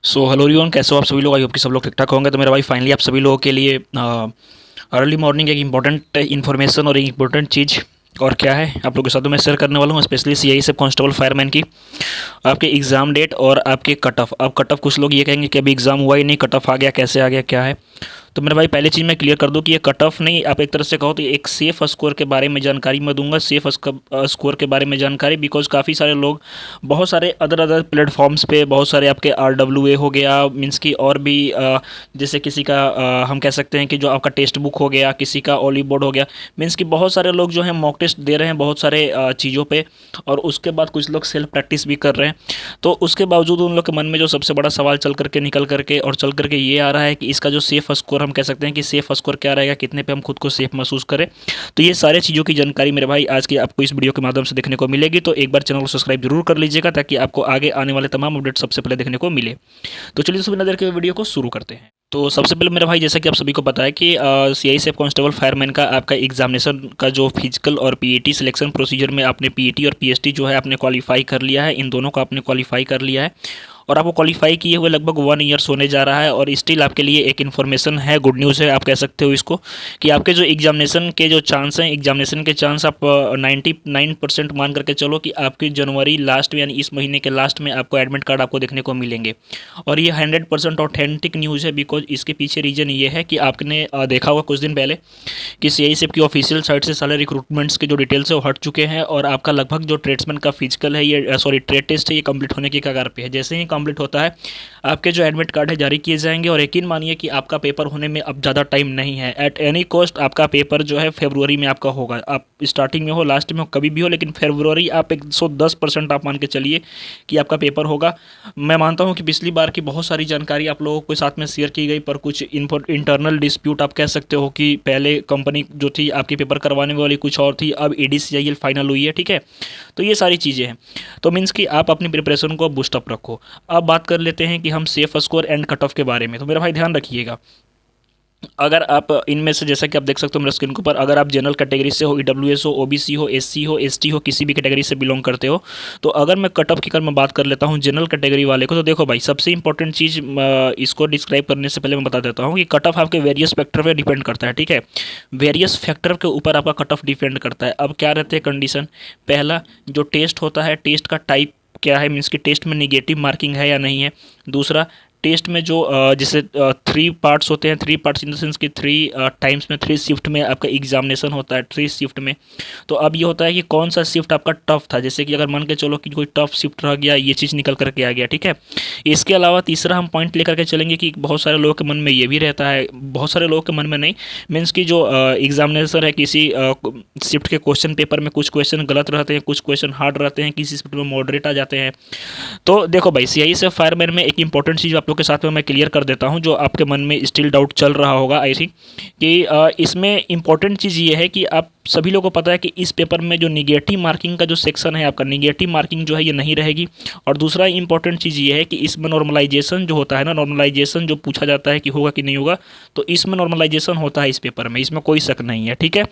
Hello everyone, कैसे हो आप सभी लोग। आई होप कि सब लोग ठीक ठाक होंगे। तो मेरा भाई फाइनली आप सभी लोगों के लिए अर्ली मॉर्निंग एक इंपॉर्टेंट इन्फॉर्मेशन और एक इंपॉर्टेंट चीज़ और क्या है आप लोगों के साथ मैं शेयर करने वाला हूँ, स्पेशली सीआई सब कांस्टेबल फायरमैन की आपके एग्ज़ाम डेट और आपके कट ऑफ। अब कट ऑफ कुछ लोग ये कहेंगे कि अभी एग्ज़ाम हुआ ही नहीं, कट ऑफ आ गया, कैसे आ गया, क्या है। तो मेरे भाई पहले चीज़ मैं क्लियर कर दूं कि ये कट ऑफ नहीं, आप एक तरह से कहो तो एक सेफ स्कोर के बारे में जानकारी मैं दूंगा, सेफ स्कोर के बारे में जानकारी। बिकॉज काफ़ी सारे लोग बहुत सारे अदर अदर प्लेटफॉर्म्स पे, बहुत सारे आपके RWA हो गया, मीन्स की और भी जैसे किसी का हम कह सकते हैं कि जो आपका टेक्स्ट बुक हो गया, किसी का ओली बोर्ड हो गया, मीन्स कि बहुत सारे लोग जो है मॉक टेस्ट दे रहे हैं बहुत सारे चीज़ों पे, और उसके बाद कुछ लोग सेल्फ प्रैक्टिस भी कर रहे हैं। तो उसके बावजूद उन लोग के मन में जो सबसे बड़ा सवाल चल करके निकल करके और चल करके ये आ रहा है कि इसका जो सेफ स्कोर, हम कह सकते हैं कि सेफ स्कोर क्या रहेगा, कितने पे हम खुद को सेफ महसूस करें। तो ये सारे चीज़ों की जानकारी मेरे भाई आज की आपको इस वीडियो के माध्यम से देखने को मिलेगी। तो एक बार चैनल को सब्सक्राइब जरूर कर लीजिएगा ताकि आपको आगे आने वाले तमाम अपडेट सबसे पहले देखने को मिले। तो चलिए सभी नज़र के वीडियो को शुरू करते हैं। तो सबसे पहले मेरा भाई, जैसा कि आप सभी को पता है कि CISF कांस्टेबल फायरमैन का आपका एग्जामिनेशन का जो फिजिकल और PAT सिलेक्शन प्रोसीजर में आपने PAT और PST जो है आपने क्वालिफाई कर लिया है, इन दोनों को आपने क्वालिफाई कर लिया है और आपको क्वालिफाई किए हुए लगभग 1 ईयर्स होने जा रहा है। और स्टिल आपके लिए एक इन्फॉर्मेशन है, गुड न्यूज़ है आप कह सकते हो इसको, कि आपके जो एग्जामिनेशन के जो चांस हैं, एग्जामिनेशन के चांस आप 99% मान करके चलो कि आपकी जनवरी लास्ट में यानी इस महीने के लास्ट में आपको एडमिट कार्ड आपको देखने को मिलेंगे। और ये 100% ऑथेंटिक न्यूज़ है। बिकॉज इसके पीछे रीज़न ये है कि आपने देखा होगा कुछ दिन पहले कि CISF की ऑफिशियल साइट से सारे रिक्रूटमेंट्स के जो डिटेल्स है वो हट चुके हैं और आपका लगभग जो ट्रेड्समैन का फिजिकल है, ये सॉरी ट्रेड टेस्ट है, ये कंप्लीट होने की कगार पे है। जैसे ही कंप्लीट होता है आपके जो एडमिट कार्ड है जारी किए जाएंगे और यकीन मानिए कि आपका पेपर होने में अब ज़्यादा टाइम नहीं है। एट एनी कॉस्ट आपका पेपर जो है फरवरी में आपका होगा। आप स्टार्टिंग में हो, लास्ट में हो, कभी भी हो, लेकिन फरवरी आप 110% आप मान के चलिए कि आपका पेपर होगा। मैं मानता हूं कि पिछली बार की बहुत सारी जानकारी आप लोगों के साथ में शेयर की गई, पर कुछ इंटरनल डिस्प्यूट आप कह सकते हो कि पहले कंपनी जो थी आपकी पेपर करवाने वाली कुछ और थी, अब ADCIL फाइनल हुई है, ठीक है। तो ये सारी चीज़ें हैं। तो मीन्स कि आप अपनी प्रिपरेशन को बूस्टअप रखो। अब बात कर लेते हैं कि हम safe score and cut off के बारे में। तो मेरा भाई ध्यान रखिएगा, अगर आप इनमें से जैसा कि आप देख सकते हो मेरे स्क्रीन के ऊपर, अगर आप जनरल कैटेगरी से हो, EWS हो, OBC हो, SC हो, ST हो, किसी भी कैटेगरी से बिलोंग करते हो, तो अगर मैं कट ऑफ की मैं बात कर लेता हूँ जनरल कैटेगरी वाले को, तो देखो भाई सबसे इंपॉर्टेंट चीज़ इसको डिस्क्राइब करने से पहले मैं बता देता हूँ कि कट ऑफ आपके वेरियस फैक्टर पर डिपेंड करता है, ठीक है। वेरियस फैक्टर के ऊपर आपका कट ऑफ डिपेंड करता है। अब क्या रहते हैं कंडीशन, पहला जो टेस्ट होता है, टेस्ट का टाइप क्या है, मीन्स कि टेस्ट में निगेटिव मार्किंग है या नहीं है। दूसरा, टेस्ट में जो जैसे 3 पार्ट्स होते हैं, 3 पार्ट्स इन द सेंस कि 3 टाइम्स में 3 शिफ्ट में आपका एग्जामिनेशन होता है, 3 शिफ्ट में। तो अब ये होता है कि कौन सा शिफ्ट आपका टफ था, जैसे कि अगर मान के चलो कि कोई टफ शिफ्ट रह गया, ये चीज़ निकल करके आ गया, ठीक है। इसके अलावा तीसरा हम पॉइंट लेकर के चलेंगे कि बहुत सारे लोगों के मन में ये भी रहता है, बहुत सारे लोगों के मन में नहीं, मीन्स कि जो एग्जामिनेशन है, किसी शिफ्ट के क्वेश्चन पेपर में कुछ क्वेश्चन गलत रहते हैं, कुछ क्वेश्चन हार्ड रहते हैं, किसी शिफ्ट में मॉडरेट आ जाते हैं। तो देखो भाई, CISF फायरमैन में एक इंपॉर्टेंट चीज़ आप लोग के साथ में मैं क्लियर कर देता हूं, जो आपके मन में स्टिल डाउट चल रहा होगा आई थिंक, कि इसमें इंपॉर्टेंट चीज़ ये है कि आप सभी लोगों को पता है कि इस पेपर में जो निगेटिव मार्किंग का जो सेक्शन है, आपका निगेटिव मार्किंग जो है ये नहीं रहेगी। और दूसरा इंपॉर्टेंट चीज़ ये है कि इसमें नॉर्मलाइजेशन जो होता है ना, नॉर्मलाइजेशन जो पूछा जाता है कि होगा कि नहीं होगा, तो इसमें नॉर्मलाइजेशन होता है इस पेपर में, इसमें कोई शक नहीं है, ठीक है।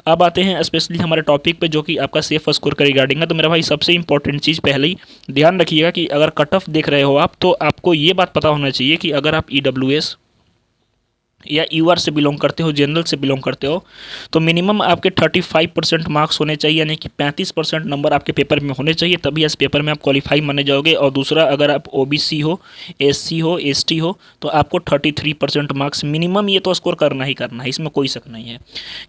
अब आते हैं स्पेशली हमारे टॉपिक पे जो कि आपका सेफ स्कोर का रिगार्डिंग है। तो मेरा भाई सबसे इंपॉर्टेंट चीज़ पहले ही ध्यान रखिएगा कि अगर कट ऑफ देख रहे हो आप, तो आपको ये बात पता होना चाहिए कि अगर आप EWS या UR से बिलोंग करते हो, जनरल से बिलोंग करते हो, तो मिनिमम आपके 35% मार्क्स होने चाहिए, यानी कि 35% नंबर आपके पेपर में होने चाहिए, तभी इस पेपर में आप क्वालिफाई माने जाओगे। और दूसरा, अगर आप OBC हो, SC हो, ST हो, तो आपको 33% मार्क्स मिनिमम ये तो स्कोर करना ही करना है, इसमें कोई शक नहीं है,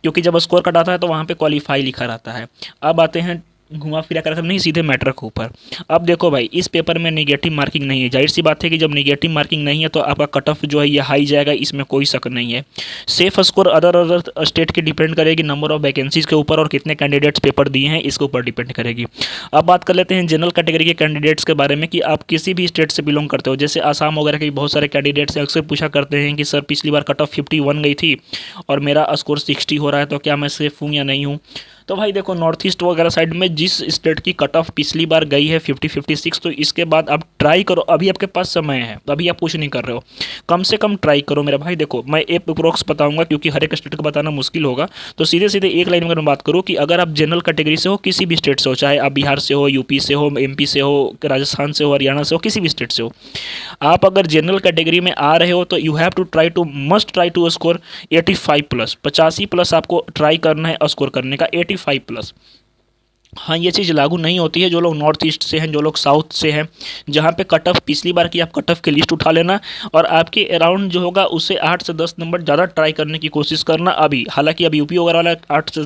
क्योंकि जब स्कोर कट आता है तो वहाँ पर क्वालिफाई लिखा रहता है। अब आते हैं घुमा फिरा कर नहीं, सीधे मैटर के ऊपर। अब देखो भाई, इस पेपर में निगेटिव मार्किंग नहीं है, जाहिर सी बात है कि जब निगेटिव मार्किंग नहीं है तो आपका कट ऑफ जो है ये हाई जाएगा, इसमें कोई शक नहीं है। Safe score other other state की डिपेंड करेगी, नंबर ऑफ वैकेंसीज के ऊपर और कितने कैंडिडेट्स पेपर दिए हैं इसके ऊपर डिपेंड करेगी। अब बात कर लेते हैं जनरल कैटेगरी के कैंडिडेट्स के बारे में, कि आप किसी भी स्टेट से बिलोंग करते हो, जैसे आसाम वगैरह के बहुत सारे कैंडिडेट्स हैं, अक्सर पूछा करते हैं कि सर पिछली बार कट ऑफ 51 गई थी और मेरा स्कोर 60 हो रहा है, तो क्या मैं सेफ हूँ या नहीं हूँ। तो भाई देखो नॉर्थ ईस्ट वगैरह साइड में जिस स्टेट की कट ऑफ पिछली बार गई है 50-56, तो इसके बाद आप ट्राई करो, अभी आपके पास समय है, अभी आप कुछ नहीं कर रहे हो, कम से कम ट्राई करो मेरे भाई। देखो मैं एक अप्रोक्स बताऊंगा क्योंकि हर एक स्टेट को बताना मुश्किल होगा, तो सीधे सीधे एक लाइन में अगर मैं बात करूँ कि अगर आप जनरल कैटेगरी से हो, किसी भी स्टेट से हो, चाहे आप बिहार से हो, यूपी से हो, एमपी से हो, राजस्थान से हो, हरियाणा से हो, किसी भी स्टेट से हो, आप अगर जनरल कैटेगरी में आ रहे हो तो you have to try to must try to score 85 plus, 85 plus आपको ट्राई करना है स्कोर करने का, 85 प्लस। हाँ ये चीज़ लागू नहीं होती है जो लोग नॉर्थ ईस्ट से हैं, जो लोग साउथ से हैं, जहाँ पे कट ऑफ पिछली बार की आप कट ऑफ की लिस्ट उठा लेना और आपके अराउंड जो होगा उससे 8 से 10 नंबर ज़्यादा ट्राई करने की कोशिश करना अभी। हालांकि अब यूपी वगैरह वाला 8 से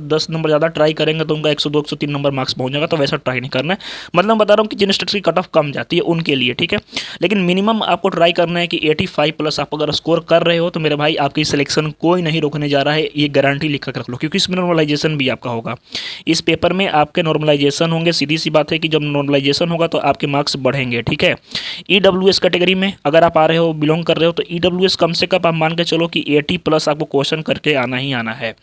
10 नंबर ज़्यादा ट्राई करेंगे तो उनका 102 103 नंबर मार्क्स पहुँच जाएगा, तो वैसा ट्राई नहीं करना है। मतलब बता रहा हूँ कि जिन स्टेट की कट ऑफ कम जाती है उनके लिए, ठीक है। लेकिन मिनिमम आपको ट्राई करना है कि 85 प्लस आप अगर स्कोर कर रहे हो तो मेरे भाई आपकी सिलेक्शन कोई नहीं रोकने जा रहा है, ये गारंटी लिख कर रख लो, क्योंकि इसमें नॉर्मलाइजेशन भी आपका होगा। इस पेपर में आपके नॉर्मलाइजेशन होंगे, सीधी सी बात है कि जब नॉर्मलाइजेशन होगा तो आपके मार्क्स बढ़ेंगे, ठीक है। ईडब्ल्यूएस कैटेगरी में अगर आप आ रहे हो, बिलोंग कर रहे हो, तो ईडब्ल्यूएस कम से कम आप मान के चलो कि 80 प्लस आपको क्वेश्चन करके आना ही आना है।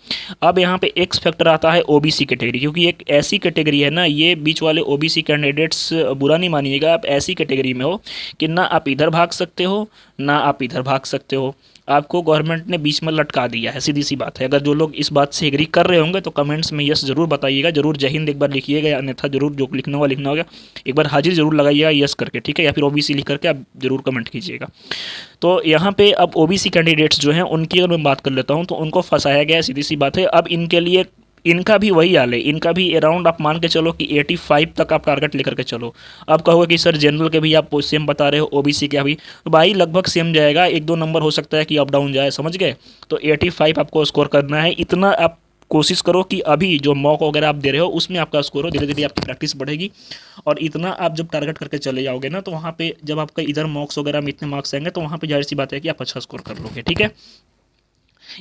अब यहाँ पे एक्स फैक्टर आता है ओबीसी कैटेगरी, क्योंकि एक ऐसी कैटेगरी है ना, ये बीच वाले ओबीसी कैंडिडेट्स बुरा नहीं मानिएगा, आप ऐसी कैटेगरी में हो कि ना आप इधर भाग सकते हो ना आप इधर भाग सकते हो, आपको गवर्नमेंट ने बीच में लटका दिया है, सीधी सी बात है। अगर जो लोग इस बात से एग्री कर रहे होंगे तो कमेंट्स में यस जरूर बताइएगा, जरूर जय हिंद एक बार लिखिएगा, अन्यथा जरूर जो लिखना होगा एक बार हाजिर जरूर लगाइएगा यस करके, ठीक है, या फिर ओबीसी लिख करके आप जरूर कमेंट कीजिएगा। तो यहाँ पे अब ओबीसी कैंडिडेट्स जो हैं उनकी अगर मैं बात कर लेता हूँ तो उनको फंसाया गया है, सीधी सी बात है। अब इनके लिए इनका भी वही हाल है, इनका भी अराउंड आप मान के चलो कि 85 तक आप टारगेट लेकर के चलो। अब कहोगे कि सर जनरल के भी आप सेम बता रहे हो, ओबीसी के भी, तो भाई लगभग सेम जाएगा, 1-2 नंबर हो सकता है कि अप डाउन जाए, समझ गए। तो 85 आपको स्कोर करना है, इतना आप कोशिश करो कि अभी जो मॉक वगैरह आप दे रहे हो उसमें आपका स्कोर हो, धीरे धीरे आपकी प्रैक्टिस बढ़ेगी और इतना आप जब टारगेट करके चले जाओगे ना तो वहाँ पे जब आपका इधर मॉक्स वगैरह में इतने मार्क्स आएंगे तो वहाँ पे जाहिर सी बात है कि आप अच्छा स्कोर कर लोगे, ठीक है।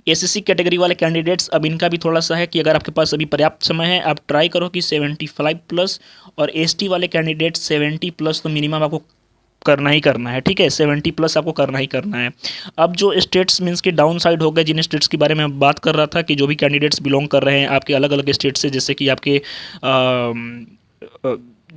एसएससी कैटेगरी वाले कैंडिडेट्स, अब इनका भी थोड़ा सा है कि अगर आपके पास अभी पर्याप्त समय है आप ट्राई करो कि 75 प्लस, और एसटी वाले कैंडिडेट्स 70 प्लस तो मिनिमम आपको करना ही करना है, ठीक है, 70 प्लस आपको करना ही करना है। अब जो स्टेट्स मीन्स के डाउन साइड हो गए, जिन स्टेट्स के बारे में बात कर रहा था कि जो भी कैंडिडेट्स बिलोंग कर रहे हैं आपके अलग अलग स्टेट से, जैसे कि आपके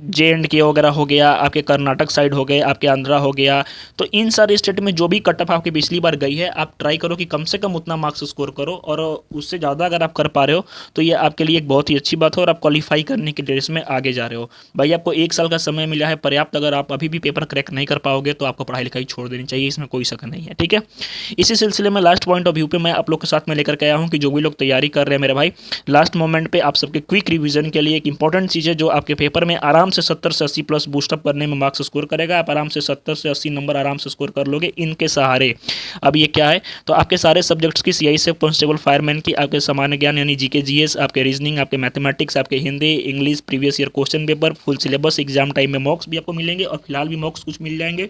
JNK वगैरह हो गया, आपके कर्नाटक साइड हो गए, आपके आंध्रा हो गया, तो इन सारे स्टेट में जो भी कट ऑफ आपकी पिछली बार गई है आप ट्राई करो कि कम से कम उतना मार्क्स स्कोर करो, और उससे ज़्यादा अगर आप कर पा रहे हो तो ये आपके लिए एक बहुत ही अच्छी बात है और आप क्वालिफाई करने की रेस में आगे जा रहे हो। भाई आपको 1 साल का समय मिला है पर्याप्त, अगर आप अभी भी पेपर क्रैक नहीं कर पाओगे तो आपको पढ़ाई लिखाई छोड़ देनी चाहिए, इसमें कोई शक नहीं है, ठीक है। इसी सिलसिले में लास्ट पॉइंट ऑफ व्यू पे मैं आप लोग के साथ में लेकर के आया हूँ कि जो भी लोग तैयारी कर रहे हैं मेरे भाई, लास्ट मोमेंट पे आप सबके क्विक रिवीजन के लिए एक इंपॉर्टेंट चीज़ है जो आपके पेपर में आराम से 70 से 80 प्लस बूस्टअप करने में मार्क्स स्कोर करेगा। आप आराम से 70 से 80 नंबर आराम से स्कोर कर लोगे इनके सहारे। अब ये क्या है, तो आपके सारे सब्जेक्ट्स की CI कांस्टेबल फायरमैन की, आपके सामान्य ज्ञान यानी जीके जीएस, आपके रीजनिंग, आपके मैथमेटिक्स, आपके Hindi English previous year question paper, full syllabus, exam time में मॉक्स भी आपको मिलेंगे और फिलहाल भी मॉक्स कुछ मिल जाएंगे,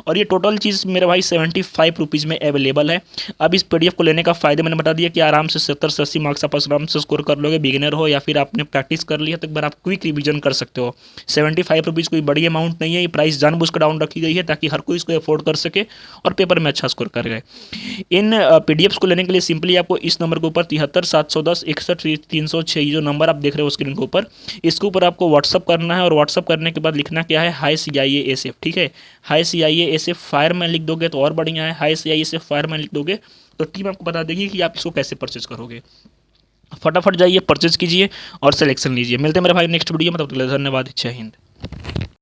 और ये टोटल चीज़ मेरे भाई 75 रुपीज़ में अवेलेबल है। अब इस PDF को लेने का फ़ायदे मैंने बता दिया कि आराम से 70 से 80 मार्क्स आप आराम से स्कोर कर लोगे, बिगिनर हो या फिर आपने प्रैक्टिस कर लिया तो एक बार आप क्विक रिवीजन कर सकते हो। 75 रुपीज़ कोई बड़ी अमाउंट नहीं है, ये प्राइस जानबूझ कर डाउन रखी गई है ताकि हर कोई इसको अफोर्ड कर सके और पेपर में अच्छा स्कोर कर गए। इन PDFs को लेने के लिए सिंपली आपको इस नंबर के ऊपर 73 710 61 306 जो नंबर आप देख रहे हो स्क्रीन के ऊपर, इसके ऊपर आपको व्हाट्सअप करना है, और व्हाट्सअप करने के बाद लिखना क्या है, हाई CIASF, ठीक है, हाई CIASF फायरमैन लिख दोगे तो और बढ़िया है, हाई CIASF फायरमैन लिख दोगे तो टीम आपको बता देगी कि आप इसको कैसे परचेज करोगे। फटाफट जाइए परचेज कीजिए और सिलेक्शन लीजिए। मिलते हैं मेरे भाई नेक्स्ट वीडियो में, तब तक के लिए धन्यवाद, जय हिंद।